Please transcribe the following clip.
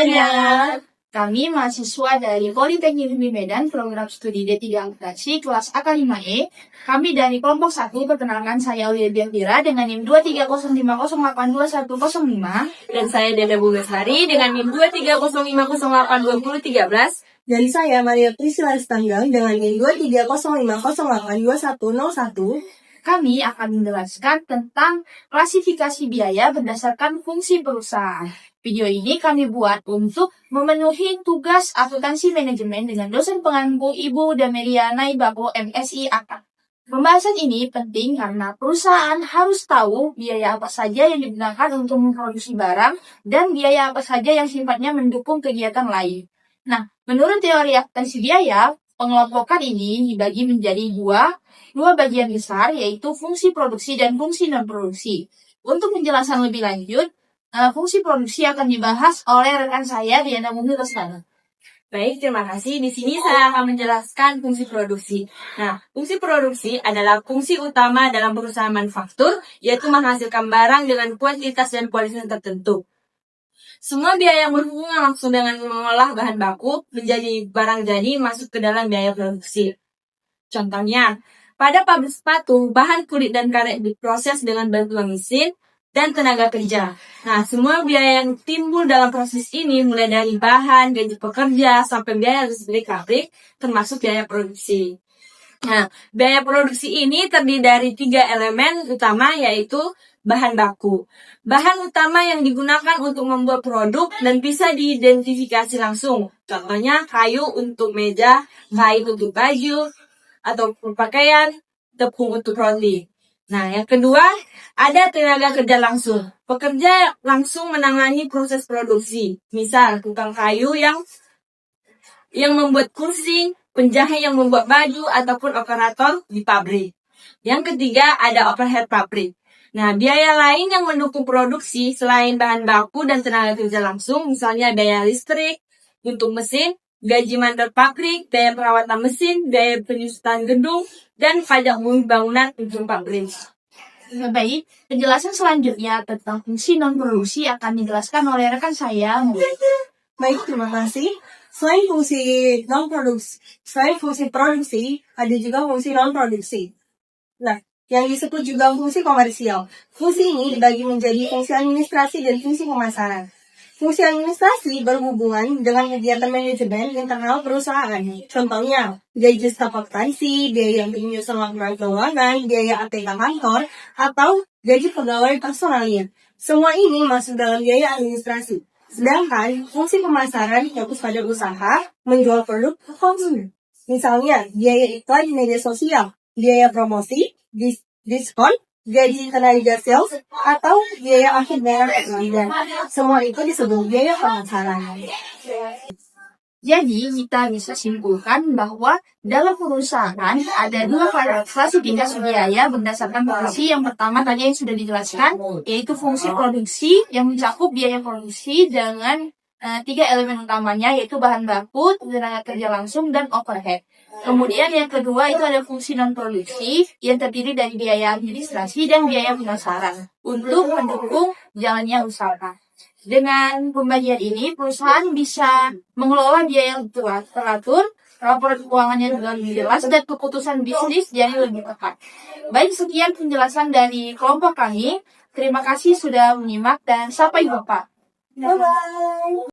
semuanya. Kami mahasiswa dari Politeknik Negeri Medan, program studi D3 Akuntansi, kelas AK5E. Kami dari kelompok 1, perkenalkan saya Aulia Diantira dengan NIM 23050821005. Dan saya Dede Bugasari dengan NIM 23050082013. Dan saya Maria Priscilla Stanggang dengan NIM 23050082101. Kami akan menjelaskan tentang klasifikasi biaya berdasarkan fungsi perusahaan. Video ini kami buat untuk memenuhi tugas akuntansi manajemen dengan dosen pengampu Ibu Damelia Naibako MSI AK. Pembahasan ini penting karena perusahaan harus tahu biaya apa saja yang digunakan untuk memproduksi barang dan biaya apa saja yang sifatnya mendukung kegiatan lain. Nah, menurut teori akuntansi biaya, pengelompokan ini dibagi menjadi dua bagian besar, yaitu fungsi produksi dan fungsi non-produksi. Untuk penjelasan lebih lanjut, fungsi produksi akan dibahas oleh rekan saya, Diana Mungil Lesmana. Baik, terima kasih. Di sini saya akan menjelaskan fungsi produksi. Nah, fungsi produksi adalah fungsi utama dalam perusahaan manufaktur, yaitu menghasilkan barang dengan kuantitas dan kualitas tertentu. Semua biaya yang berhubungan langsung dengan mengolah bahan baku menjadi barang jadi masuk ke dalam biaya produksi. Contohnya, pada pabrik sepatu, bahan kulit dan karet diproses dengan bantuan mesin dan tenaga kerja. Nah, semua biaya yang timbul dalam proses ini mulai dari bahan, gaji pekerja, sampai biaya listrik pabrik, termasuk biaya produksi. Nah, biaya produksi ini terdiri dari 3 elemen utama, yaitu bahan baku. Bahan utama yang digunakan untuk membuat produk dan bisa diidentifikasi langsung. Contohnya kayu untuk meja, kain untuk baju, atau pakaian, tepung untuk roti. Nah, yang kedua, ada tenaga kerja langsung. Pekerja langsung menangani proses produksi. Misal, tukang kayu yang membuat kursi, penjahit yang membuat baju, ataupun operator di pabrik. Yang ketiga, ada overhead pabrik. Nah, biaya lain yang mendukung produksi selain bahan baku dan tenaga kerja langsung, misalnya biaya listrik untuk mesin, gaji mandor pabrik, biaya perawatan mesin, biaya penyusutan gedung, dan pajak bumi bangunan untuk pabrik. Baik, penjelasan selanjutnya tentang fungsi non-produksi akan dijelaskan oleh rekan saya. Baik, terima kasih. Selain fungsi produksi, ada juga fungsi non-produksi. Nah, yang disebut juga fungsi komersial. Fungsi ini dibagi menjadi fungsi administrasi dan fungsi pemasaran. Fungsi administrasi berhubungan dengan kegiatan manajemen internal perusahaan. Contohnya, gaji staf akuntansi, biaya penyusun laporan keuangan, biaya ATK kantor, atau gaji pegawai personalnya. Semua ini masuk dalam biaya administrasi. Sedangkan, fungsi pemasaran fokus pada usaha, menjual produk ke konsumen. Misalnya, biaya iklan di media sosial, biaya promosi, diskon, gaji tenaga sales, atau biaya akhir bayar pelanggan. Semua itu disebut biaya pemasaran. Jadi, kita bisa simpulkan bahwa dalam perusahaan ada dua klasifikasi biaya berdasarkan fungsi. Yang pertama tadi yang sudah dijelaskan, yaitu fungsi produksi yang mencakup biaya produksi dengan 3 elemen utamanya, yaitu bahan baku, tenaga kerja langsung, dan overhead. Kemudian yang kedua itu ada fungsi non-produksi yang terdiri dari biaya administrasi dan biaya pemasaran untuk mendukung jalannya usaha. Dengan pembagian ini, perusahaan bisa mengelola biaya yang teratur, laporan keuangannya juga lebih jelas, dan keputusan bisnis jadi lebih tepat. Baik, sekian penjelasan dari kelompok kami. Terima kasih sudah menyimak dan sampai jumpa. Bye-bye.